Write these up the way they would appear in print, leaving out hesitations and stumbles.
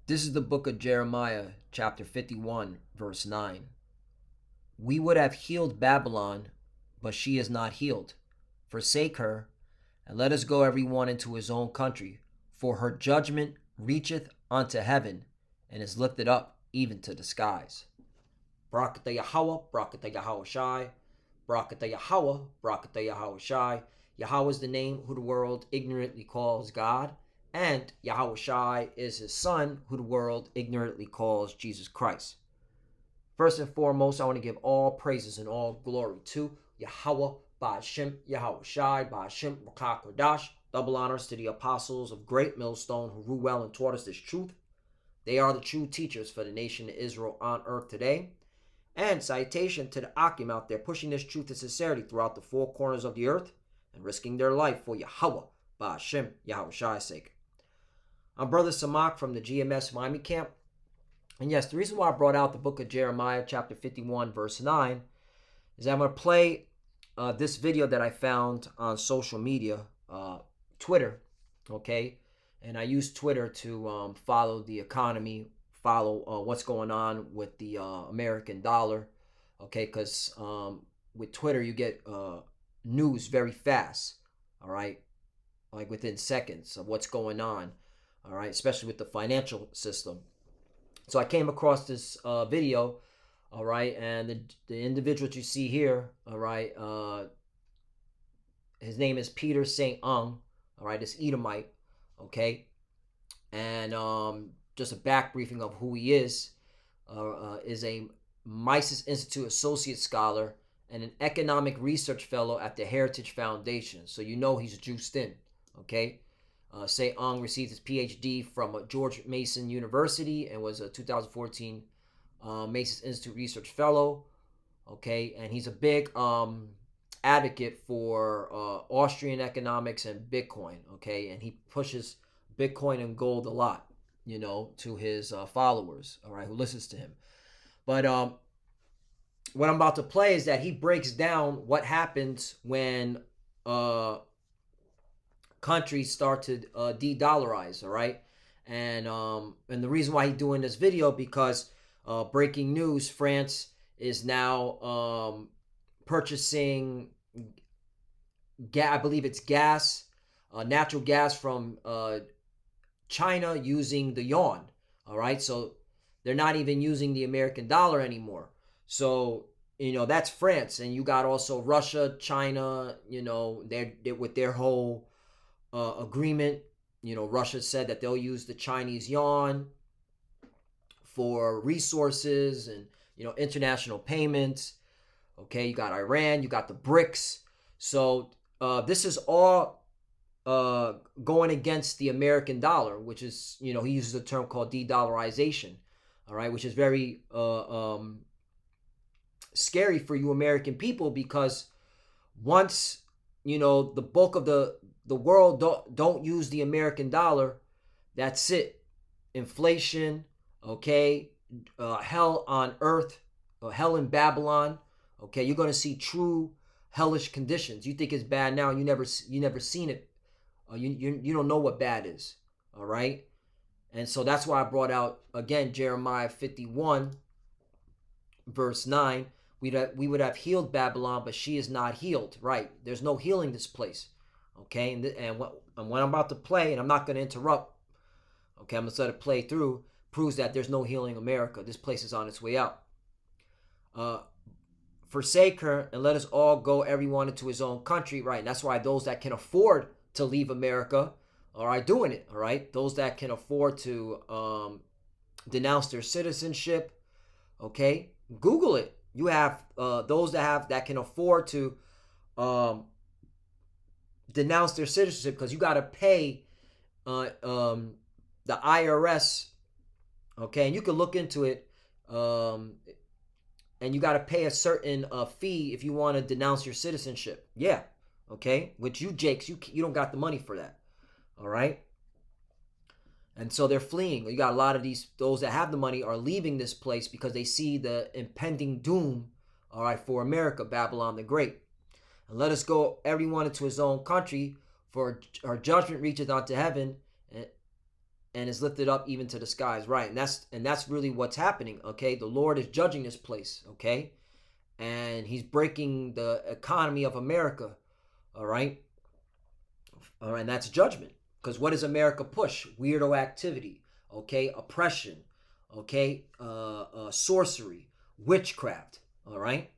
This is the book of Jeremiah, chapter 51, verse 9. We would have healed Babylon, but she is not healed. Forsake her, and let us go every one into his own country, for her judgment reacheth unto heaven, and is lifted up even to the skies. Barakatah Yahweh, Barakatah Yahweh Shai, Barakatah Yahweh, Barakatah Yahweh Shai. Yahweh is the name who the world ignorantly calls God, and Yahweh Shai is his son, who the world ignorantly calls Jesus Christ. First and foremost, I want to give all praises and all glory to Yahweh, Ba'ashem, Yahweh Shai, Ba'ashem, Rakah Kodash. Double honors to the apostles of Great Millstone who rule well and taught us this truth. They are the true teachers for the nation of Israel on earth today. And citation to the Akim out there pushing this truth and sincerity throughout the four corners of the earth and risking their life for Yahweh, Ba'ashem, Yahweh Shai's sake. I'm Brother Samak from the GMS Miami camp. And yes, the reason why I brought out the book of Jeremiah, chapter 51, verse 9, is I'm going to play this video that I found on social media, Twitter, okay? And I use Twitter to follow the economy, follow what's going on with the American dollar, okay? Because with Twitter, you get news very fast, all right? Like within seconds of what's going on, all right? Especially with the financial system. So I came across this video, all right, and the individual that you see here, all right, his name is Peter St. Ung, all right, this Edomite, okay, and just a back briefing of who he is a Mises Institute Associate Scholar and an Economic Research Fellow at the Heritage Foundation, so you know he's juiced in, okay. St. Ung received his PhD from George Mason University and was a 2014 Mason Institute Research Fellow. Okay, and he's a big advocate for Austrian economics and Bitcoin. Okay, and he pushes Bitcoin and gold a lot, you know, to his followers. All right, who listens to him. But what I'm about to play is that he breaks down what happens when countries start to de-dollarize, all right? And the reason why he's doing this video, because breaking news, France is now purchasing, I believe it's gas, natural gas from China using the yuan, all right? So they're not even using the American dollar anymore. So, you know, that's France. And you got also Russia, China, you know, they're with their whole agreement. You know, Russia said that they'll use the Chinese yuan for resources and, you know, international payments. Okay, you got Iran, you got the BRICS. So this is all going against the American dollar, which is, you know, he uses a term called de-dollarization, all right, which is very scary for you American people, because once, you know, the bulk of the world don't use the American dollar, that's it. Inflation, okay, hell on earth, hell in Babylon, okay. You're gonna see true hellish conditions. You think it's bad now, you never seen it. You don't know what bad is, all right. And so that's why I brought out again Jeremiah 51, verse 9. We would have healed Babylon, but she is not healed, right? There's no healing this place. Okay, and what I'm about to play, and I'm not going to interrupt, okay, I'm going to let it play through, proves that there's no healing America. This place is on its way out. Forsake her, and let us all go everyone into his own country, right? And that's why those that can afford to leave America are doing it, all right? Those that can afford to denounce their citizenship, okay? Google it. You have those that can afford to denounce their citizenship, because you got to pay the IRS, okay, and you can look into it, and you got to pay a certain fee if you want to denounce your citizenship. Yeah, okay, which you jakes, you don't got the money for that, all right. And so they're fleeing. You got a lot of those that have the money are leaving this place because they see the impending doom, all right, for America, Babylon the Great. And let us go everyone into his own country, for our judgment reacheth unto heaven, and is lifted up even to the skies, right? And that's really what's happening, okay? The Lord is judging this place, okay? And he's breaking the economy of America, all right? All right, and that's judgment. Because what does America push? Weirdo activity, okay? Oppression, okay? Sorcery, witchcraft, all right?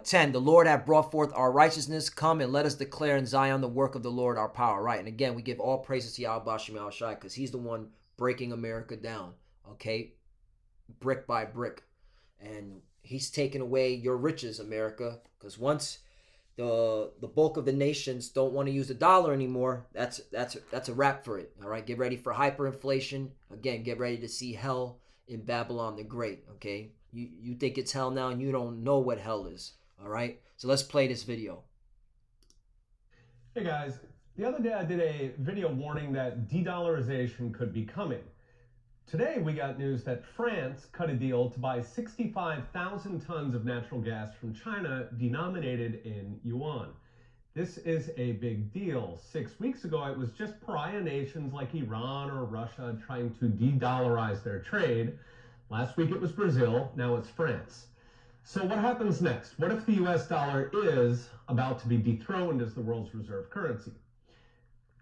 10, the Lord hath brought forth our righteousness. Come and let us declare in Zion the work of the Lord, our power. Right. And again, we give all praises to Yahweh Shem Shai, because he's the one breaking America down. Okay. Brick by brick. And he's taking away your riches, America. Because once the bulk of the nations don't want to use the dollar anymore, that's a wrap for it. All right. Get ready for hyperinflation. Again, get ready to see hell in Babylon the Great. Okay. You think it's hell now and you don't know what hell is. All right. So let's play this video. Hey guys, the other day I did a video warning that de-dollarization could be coming. Today we got news that France cut a deal to buy 65,000 tons of natural gas from China denominated in yuan. This is a big deal. 6 weeks ago it was just pariah nations like Iran or Russia trying to de-dollarize their trade. Last week it was Brazil, now it's France. So what happens next? What if the US dollar is about to be dethroned as the world's reserve currency?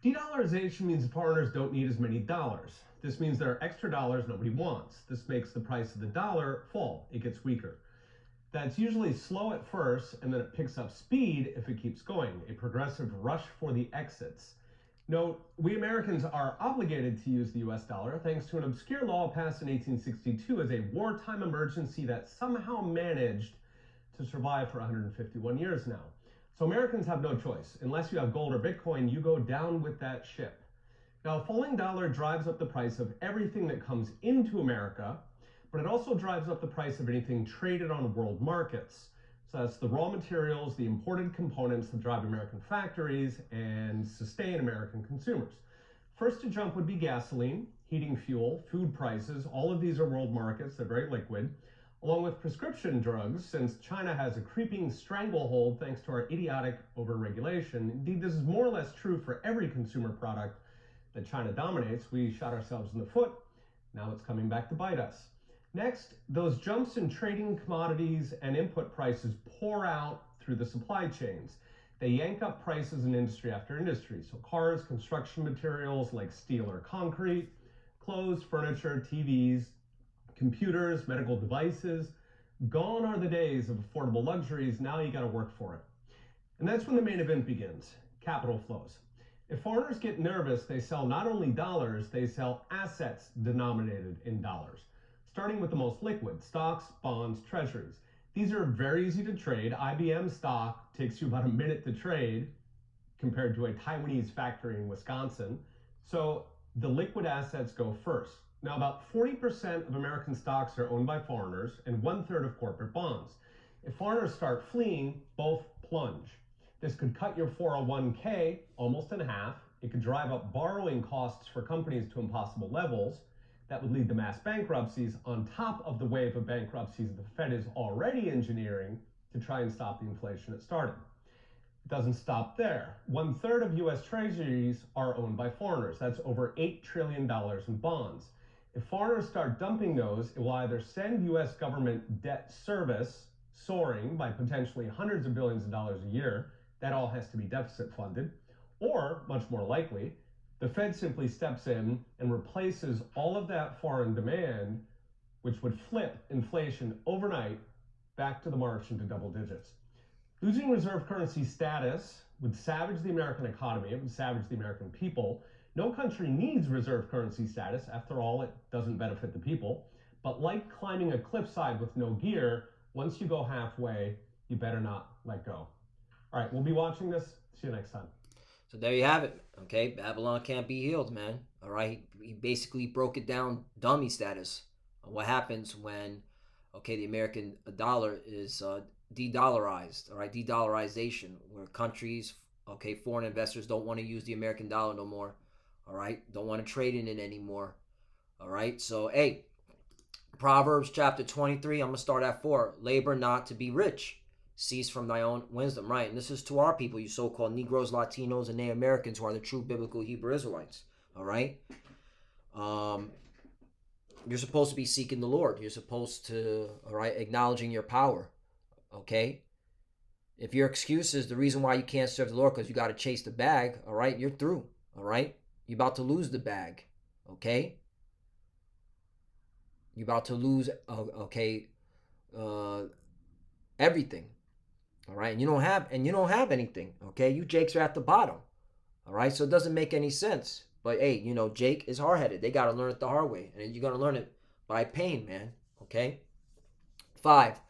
De-dollarization means foreigners don't need as many dollars. This means there are extra dollars nobody wants. This makes the price of the dollar fall. It gets weaker. That's usually slow at first, and then it picks up speed if it keeps going, a progressive rush for the exits. Note, we Americans are obligated to use the US dollar thanks to an obscure law passed in 1862 as a wartime emergency that somehow managed to survive for 151 years now. So Americans have no choice. Unless you have gold or Bitcoin, you go down with that ship. Now, a falling dollar drives up the price of everything that comes into America, but it also drives up the price of anything traded on world markets. So that's the raw materials, the imported components that drive American factories and sustain American consumers. First to jump would be gasoline, heating fuel, food prices. All of these are world markets. They're very liquid. Along with prescription drugs, since China has a creeping stranglehold thanks to our idiotic overregulation. Indeed, this is more or less true for every consumer product that China dominates. We shot ourselves in the foot. Now it's coming back to bite us. Next, those jumps in trading commodities and input prices pour out through the supply chains. They yank up prices in industry after industry. So cars, construction materials like steel or concrete, clothes, furniture, TVs, computers, medical devices. Gone are the days of affordable luxuries. Now you got to work for it. And that's when the main event begins, capital flows. If foreigners get nervous, they sell not only dollars, they sell assets denominated in dollars. Starting with the most liquid, stocks, bonds, treasuries. These are very easy to trade. IBM stock takes you about a minute to trade compared to a Taiwanese factory in Wisconsin. So the liquid assets go first. Now, about 40% of American stocks are owned by foreigners and 1/3 of corporate bonds. If foreigners start fleeing, both plunge. This could cut your 401k almost in half. It could drive up borrowing costs for companies to impossible levels. That would lead to mass bankruptcies on top of the wave of bankruptcies the Fed is already engineering to try and stop the inflation it started. It doesn't stop there. 1/3 of US treasuries are owned by foreigners. That's over $8 trillion in bonds. If foreigners start dumping those, it will either send US government debt service soaring by potentially hundreds of billions of dollars a year. That all has to be deficit funded. Or, much more likely, the Fed simply steps in and replaces all of that foreign demand, which would flip inflation overnight back to the march into double digits. Losing reserve currency status would savage the American economy. It would savage the American people. No country needs reserve currency status. After all, it doesn't benefit the people. But like climbing a cliffside with no gear, once you go halfway, you better not let go. All right, we'll be watching this. See you next time. So there you have it. Okay, Babylon can't be healed, man. All right, he basically broke it down, dummy status. What happens when, okay, the American dollar is de-dollarized. All right, de-dollarization, where countries, okay, foreign investors don't want to use the American dollar no more. All right, don't want to trade in it anymore. All right, so hey, Proverbs chapter 23. I'm gonna start at 4. Labor not to be rich. Cease from thy own wisdom, right? And this is to our people, you so-called Negroes, Latinos, and Native Americans who are the true biblical Hebrew Israelites, all right? Um, you're supposed to be seeking the Lord. You're supposed to, all right, acknowledging your power. Okay. If your excuse is the reason why you can't serve the Lord because you got to chase the bag, all right, you're through. All right. You're about to lose the bag. Okay. You're about to lose, okay, uh, everything. All right. And you don't have anything. Okay. You Jakes are at the bottom. All right. So it doesn't make any sense. But hey, Jake is hard headed. They got to learn it the hard way. And you're going to learn it by pain, man. Okay. 5.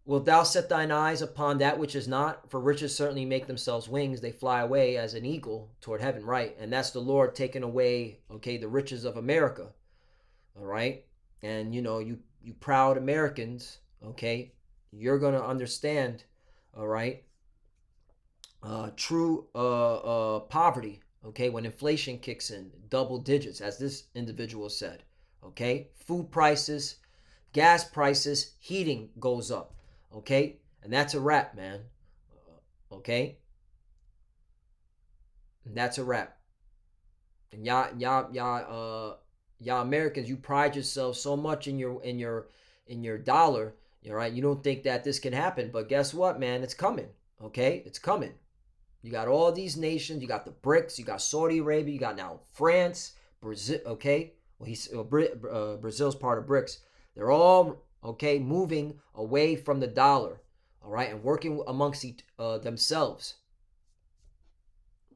Wilt thou set thine eyes upon that which is not? For riches certainly make themselves wings. They fly away as an eagle toward heaven, right? And that's the Lord taking away, okay, the riches of America, all right? And, you proud Americans, okay, you're going to understand, all right, true poverty, okay, when inflation kicks in, double digits, as this individual said, okay? Food prices, gas prices, heating goes up. Okay, and that's a wrap, man. Okay, and that's a wrap. And y'all Americans, you pride yourselves so much in your dollar. All right, you don't think that this can happen, but guess what, man? It's coming. Okay, it's coming. You got all these nations. You got the BRICS. You got Saudi Arabia. You got now France, Brazil. Okay, well, Brazil's part of BRICS. They're all okay moving away from the dollar. All right, and working amongst themselves.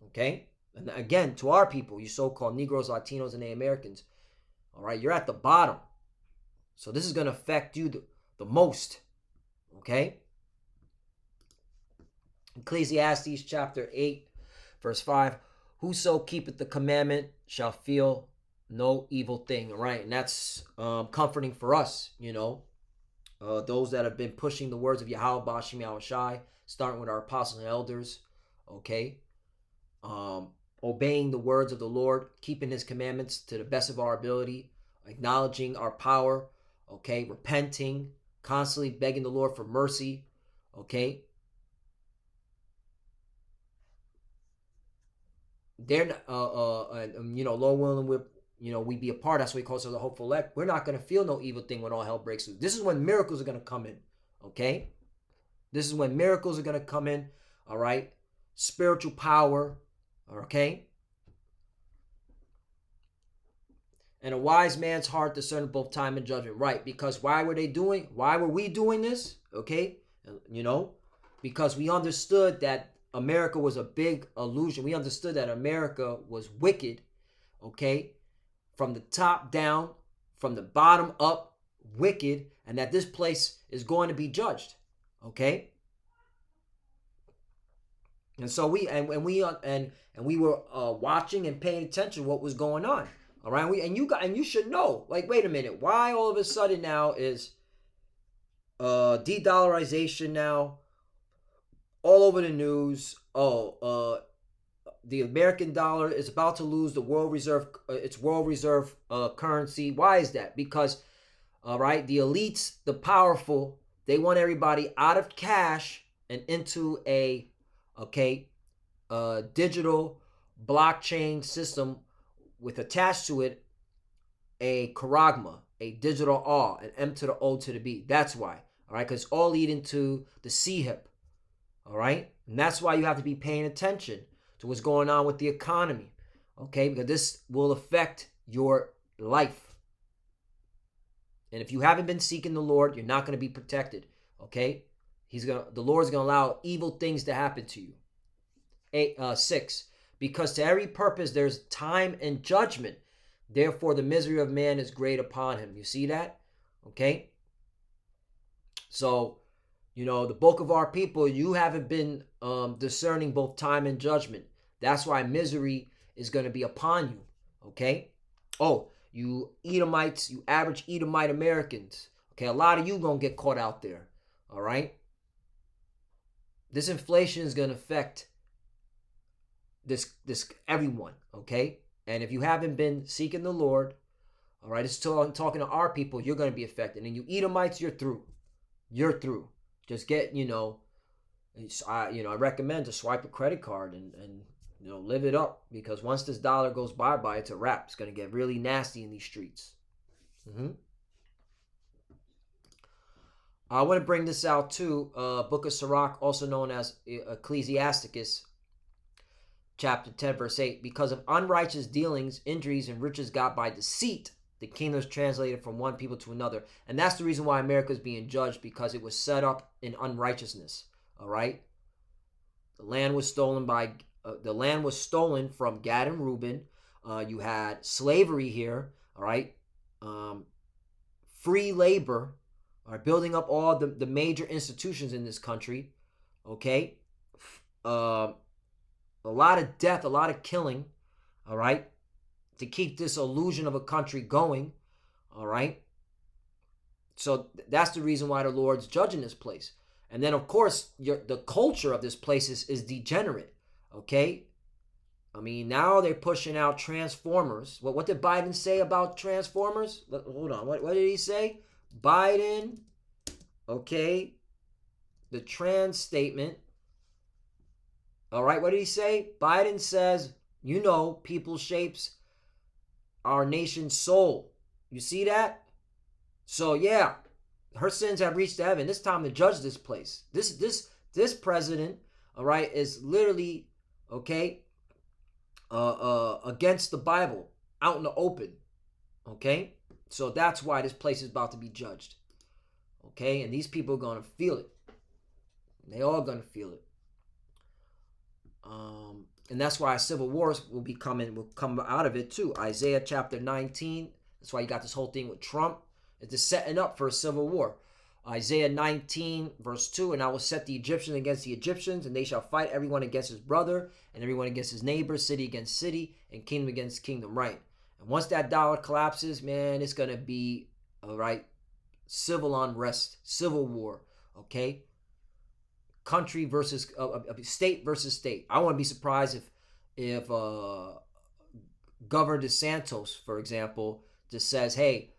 Okay, and again, to our people, you so-called Negroes, Latinos, and Americans. All right, you're at the bottom. So this is going to affect you the most. Okay. Ecclesiastes chapter 8, verse 5. Whoso keepeth the commandment shall feel no evil thing. All right, and that's comforting for us, those that have been pushing the words of Yahweh Bashim Yahushai, starting with our apostles and elders, okay? Obeying the words of the Lord, keeping his commandments to the best of our ability, acknowledging our power, okay? Repenting, constantly begging the Lord for mercy, okay? They're not, Lord willing, we be a part. That's what he calls us the hopeful elect. We're not going to feel no evil thing when all hell breaks loose. This is when miracles are going to come in, okay? This is when miracles are going to come in, all right? Spiritual power, okay? And a wise man's heart discerns both time and judgment, right? Because why were we doing this, okay? Because we understood that America was a big illusion. We understood that America was wicked, okay? From the top down, from the bottom up, wicked, and that this place is going to be judged, okay? And so we were watching and paying attention to what was going on, all right? And you should know, like, wait a minute, why all of a sudden now is de-dollarization now all over the news? The American dollar is about to lose the its world reserve currency. Why is that? Because, all right, the elites, the powerful, they want everybody out of cash and into a digital blockchain system with attached to it a charagma, a digital R, an M to the O to the B. That's why. All right, because it's all leading to the C-hip. All right, and that's why you have to be paying attention to what's going on with the economy, okay? Because this will affect your life. And if you haven't been seeking the Lord, you're not going to be protected, okay? The Lord's going to allow evil things to happen to you. 6. Because to every purpose there's time and judgment. Therefore the misery of man is great upon him. You see that? Okay? So, the bulk of our people, you haven't been discerning both time and judgment. That's why misery is going to be upon you, okay? Oh, you Edomites, you average Edomite Americans, okay? A lot of you going to get caught out there, all right? This inflation is going to affect this everyone, okay? And if you haven't been seeking the Lord, all right, it's talking to our people, you're going to be affected. And you Edomites, you're through. You're through. Just get, I recommend to swipe a credit card and Live it up, because once this dollar goes bye-bye, it's a wrap. It's going to get really nasty in these streets. I want to bring this out too. Book of Sirach, also known as Ecclesiasticus, chapter 10, verse 8. Because of unrighteous dealings, injuries, and riches got by deceit, the kingdom is translated from one people to another. And that's the reason why America is being judged, because it was set up in unrighteousness. All right? The land was stolen from Gad and Reuben. You had slavery here, all right? Free labor, all right, building up all the major institutions in this country, okay? A lot of death, a lot of killing, all right, to keep this illusion of a country going, all right? So that's the reason why the Lord's judging this place. And then, of course, the culture of this place is degenerate, okay? I mean, now they're pushing out Transformers. What did Biden say about Transformers? Hold on. What did he say? Biden, okay, the trans statement. All right, what did he say? Biden says, people shapes our nation's soul. You see that? So, yeah, her sins have reached heaven. It's time to judge this place. This president, all right, is literally, okay, against the Bible, out in the open, okay? So that's why this place is about to be judged, okay? And these people are going to feel it. They all going to feel it. And that's why civil wars will come out of it too. Isaiah chapter 19. That's why you got this whole thing with Trump. It's just setting up for a civil war. Isaiah 19, verse 2, and I will set the Egyptians against the Egyptians, and they shall fight everyone against his brother, and everyone against his neighbor, city against city, and kingdom against kingdom, right? And once that dollar collapses, man, it's going to be, all right, civil unrest, civil war, okay? Country versus, state versus state. I wouldn't be surprised if Governor DeSantis, for example, just says, hey,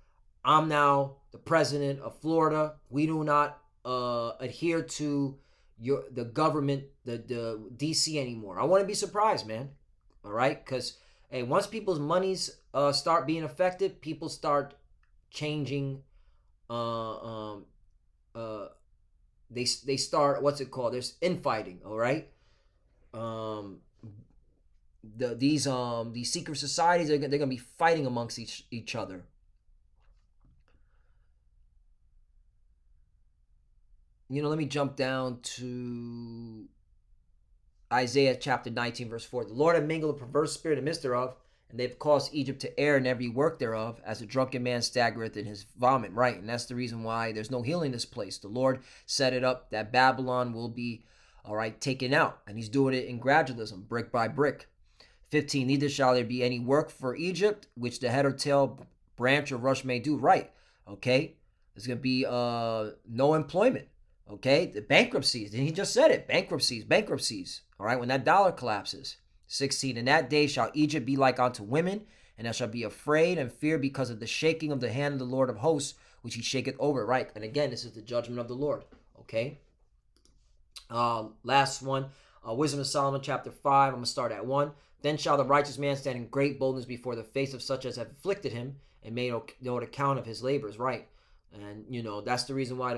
I'm now the president of Florida. We do not adhere to the government, the DC anymore. I wouldn't be surprised, man. All right, because hey, once people's monies start being affected, people start changing. They start, what's it called? There's infighting. All right. These secret societies, they're gonna be fighting amongst each other. Let me jump down to Isaiah chapter 19, verse 4. The Lord had mingled a perverse spirit in the midst thereof, and they've caused Egypt to err in every work thereof, as a drunken man staggereth in his vomit. Right, and that's the reason why there's no healing in this place. The Lord set it up that Babylon will be, all right, taken out, and he's doing it in gradualism, brick by brick. 15, neither shall there be any work for Egypt, which the head or tail, branch or rush may do. Right, okay? There's going to be no employment. Okay, the bankruptcies, and he just said it, bankruptcies, all right, when that dollar collapses. 16, in that day shall Egypt be like unto women, and thou shalt be afraid and fear because of the shaking of the hand of the Lord of hosts, which he shaketh over, right? And again, this is the judgment of the Lord, okay? Last one, Wisdom of Solomon, chapter 5, I'm going to start at 1. Then shall the righteous man stand in great boldness before the face of such as have afflicted him, and made no account of his labors, right? And, that's the reason why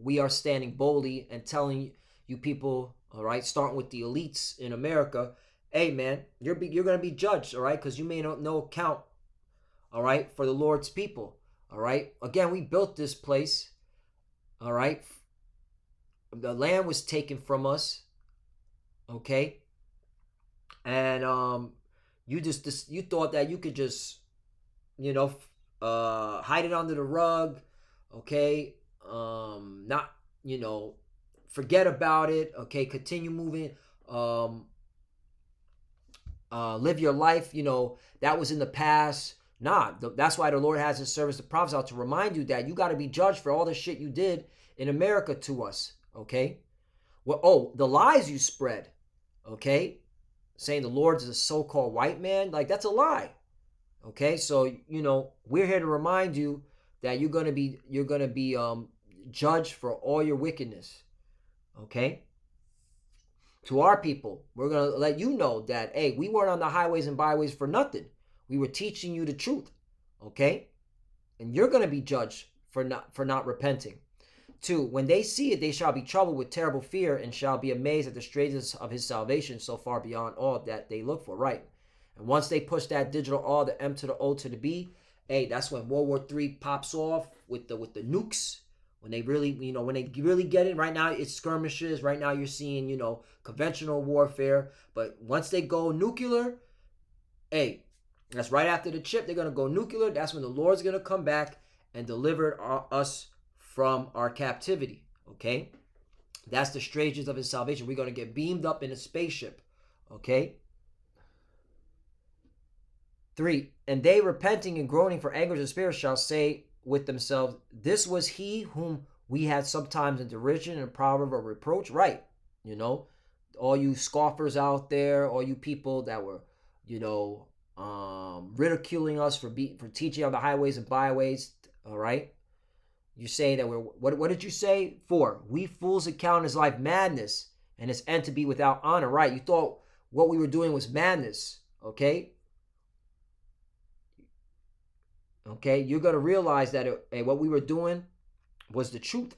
we are standing boldly and telling you people, all right, starting with the elites in America, hey, man, you're going to be judged, all right, because you made no account, all right, for the Lord's people, all right? Again, we built this place, all right? The land was taken from us, okay? And you thought that you could just, hide it under the rug, okay? Not, forget about it, okay? Continue moving, live your life, that was in the past. Nah, that's why the Lord has his servants, the prophets, out to remind you that you got to be judged for all the shit you did in America to us, okay? Well, the lies you spread, okay? Saying the Lord is a so-called white man, like, that's a lie, okay? So, we're here to remind you that you're gonna be judged for all your wickedness, okay? To our people, we're going to let you know that, hey, we weren't on the highways and byways for nothing. We were teaching you the truth, okay? And you're going to be judged for not repenting. 2, when they see it, they shall be troubled with terrible fear and shall be amazed at the strangeness of his salvation so far beyond all that they look for, right? And once they push that digital R, the M to the O to the B, hey, that's when World War III pops off with the nukes. When they really, when they really get it. Right now, it's skirmishes. Right now, you're seeing, conventional warfare. But once they go nuclear, hey, that's right after the chip. They're going to go nuclear. That's when the Lord's going to come back and deliver us from our captivity. Okay? That's the strangeness of his salvation. We're going to get beamed up in a spaceship. Okay? 3, and they repenting and groaning for anguish of spirit shall say with themselves, this was he whom we had sometimes in derision and proverb or reproach. Right. All you scoffers out there, all you people that were, ridiculing us for teaching on the highways and byways. All right. You say that what did you say? 4, we fools account his life madness and his end to be without honor. Right. You thought what we were doing was madness. Okay. Okay, you're going to realize that what we were doing was the truth.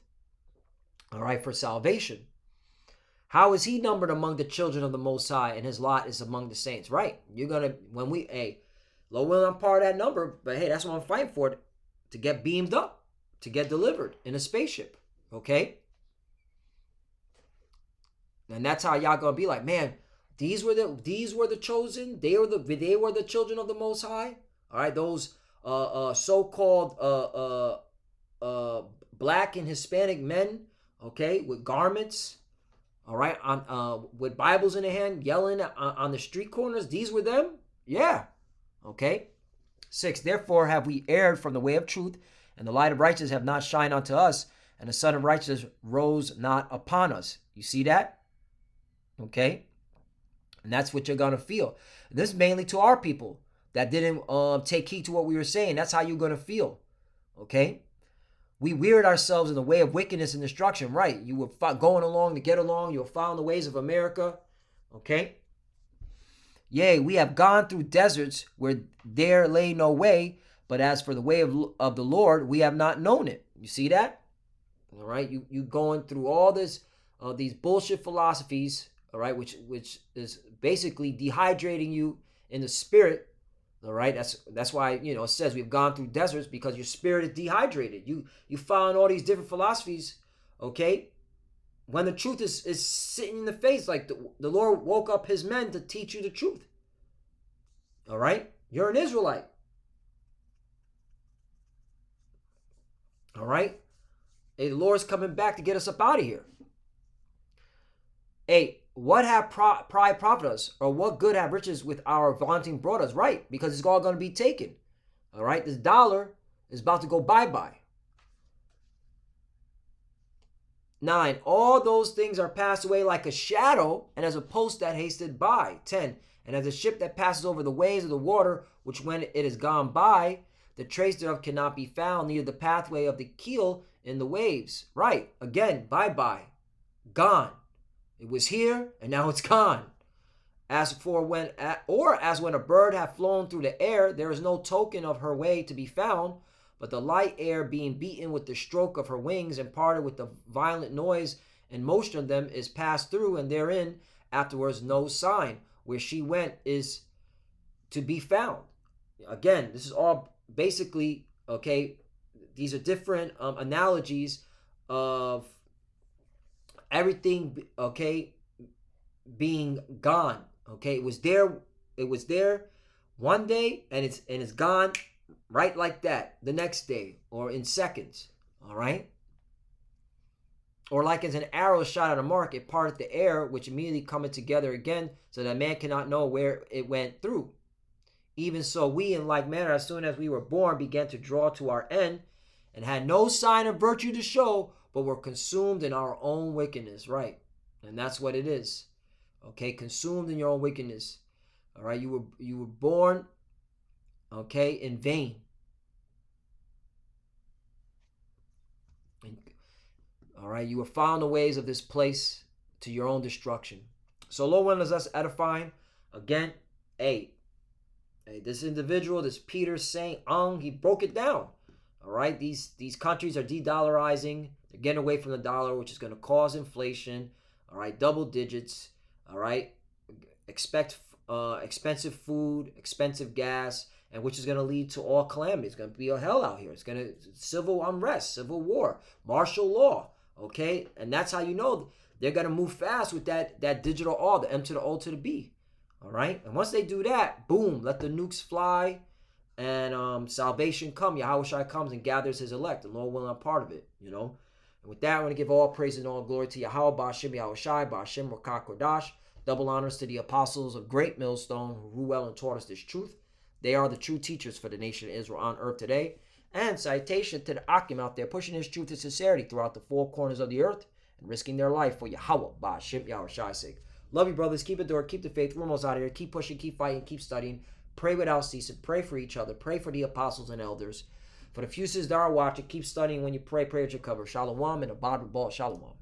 All right, for salvation. How is he numbered among the children of the Most High, and his lot is among the saints? Right. You're going to, Lord willing, I'm part of that number, but hey, that's what I'm fighting for, to get beamed up, to get delivered in a spaceship. Okay? And that's how y'all going to be like, man, these were the chosen. They were the children of the Most High. All right, those so-called black and Hispanic men, okay, with garments, all right, on with Bibles in their hand, yelling on the street corners. These were them, yeah, okay. 6, therefore have we erred from the way of truth, and the light of righteousness have not shined unto us, and the sun of righteousness rose not upon us. You see that, okay, and that's what you're gonna feel. This is mainly to our people that didn't take heed to what we were saying. That's how you're going to feel. Okay? We weird ourselves in the way of wickedness and destruction. Right. You were going along to get along. You were following the ways of America. Okay? Yea, we have gone through deserts where there lay no way. But as for the way of the Lord, we have not known it. You see that? All right? You going through all this, these bullshit philosophies. All right? Which is basically dehydrating you in the spirit. All right, that's why it says we've gone through deserts, because your spirit is dehydrated. You found all these different philosophies, okay? When the truth is sitting in the face, like the Lord woke up his men to teach you the truth. All right, you're an Israelite. All right, hey, the Lord's coming back to get us up out of here. Hey, what have pride profited us, or what good have riches with our vaunting brought us? Right, because it's all going to be taken. All right, this dollar is about to go bye-bye. 9, all those things are passed away like a shadow, and as a post that hasted by. 10, and as a ship that passes over the waves of the water, which when it is gone by, the trace thereof cannot be found, neither the pathway of the keel in the waves. Right, again, bye-bye, gone. It was here, and now it's gone. As when a bird hath flown through the air, there is no token of her way to be found, but the light air being beaten with the stroke of her wings, and parted with the violent noise and motion of them, is passed through, and therein afterwards no sign where she went is to be found. Again, this is all basically, okay, these are different analogies of everything, okay, being gone. Okay, it was there one day, and it's gone right like that the next day, or in seconds. All right, or like as an arrow shot at a mark, it parted the air, which immediately cometh together again, so that man cannot know where it went through. Even so, we in like manner, as soon as we were born, began to draw to our end, and had no sign of virtue to show, but were consumed in our own wickedness. Right, and that's what it is. Okay, consumed in your own wickedness. All right, you were born, okay, in vain. And, all right, you were found the ways of this place to your own destruction. So Lord willing, is us edifying. Again, hey, this individual, this Peter Saint Ung, he broke it down. All right, these countries are de-dollarizing. They're getting away from the dollar, which is going to cause inflation. All right, double digits. All right, expect expensive food, expensive gas, and which is going to lead to all calamity. It's going to be a hell out here. It's going to civil unrest, civil war, martial law. Okay, and that's how you know they're going to move fast with that digital R, the M to the O to the B. All right, and once they do that, boom, let the nukes fly, and salvation come. Yahushua comes and gathers his elect. The Lord willing, I'm part of it. And with that, I want to give all praise and all glory to Yahweh, Ba'ashem Yahushai, Ba'ashem Rakah Kodash. Double honors to the apostles of Great Millstone who rule well and taught us this truth. They are the true teachers for the nation of Israel on earth today. And citation to the Akim out there pushing his truth and sincerity throughout the four corners of the earth and risking their life for Yahweh, Ba'ashem Yahushai's sake. Love you, brothers. Keep it door. Keep the faith. We're almost out of here. Keep pushing. Keep fighting. Keep studying. Pray without ceasing. Pray for each other. Pray for the apostles and elders. For the few sisters that are watching, keep studying when you pray. Pray at your cover. Shalom and abad ball. Shalom.